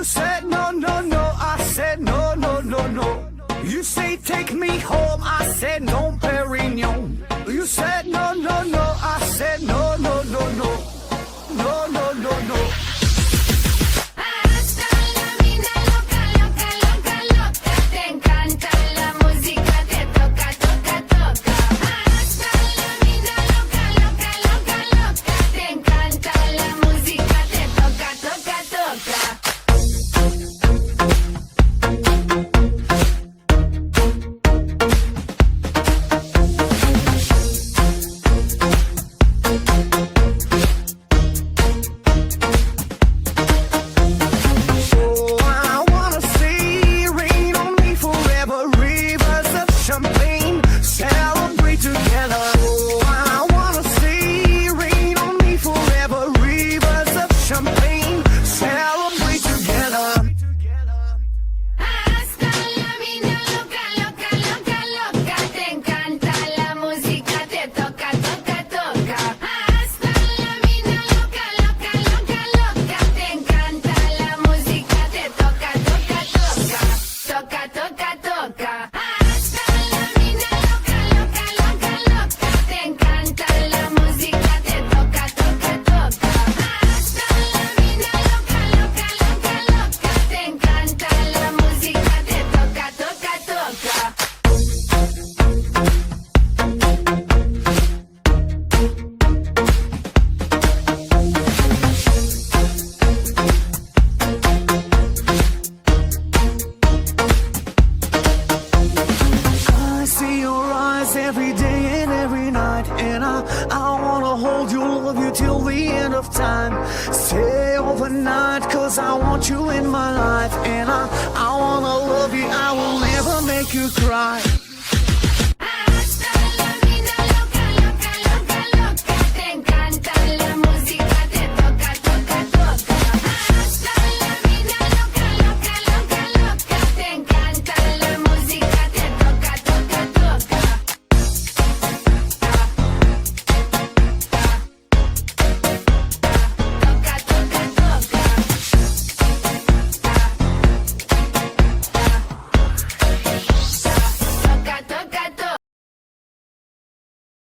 You said no, no, no. I said no, no, no, no. You say take me home. I said no, Perignon. You said no, no, no. I said no, no, no, no. No, no, no, no. Hasta la vida loca, loca, loca, loca. Te encanta la música, te toca, toca, toca. Hasta la vida loca, loca, loca, loca. Te encanta la música, te toca, toca, toca. Oh, I wanna see rain on me forever. Rivers of champagne, celebrate together. Oh, I wanna see rain on me forever. Rivers of champagne, celebrate together. Hasta la vida loca, loca, loca, loca. Te encanta la música, te toca, toca, toca. Hasta la vida loca, loca, loca, loca. Te encanta la música, te toca, toca, toca. Toca, toca, toca. Hasta la vida loca, loca, loca, loca. Te encanta la música, te toca, toca, toca. Hasta la vida loca, loca, loca, loca. Te encanta la música, te toca, toca, toca. I see your eyes every day and every night, and I wanna hold you, love you till the end of time. Stay overnight, cause I want you in my life, and I wanna love you, I will never make you cry.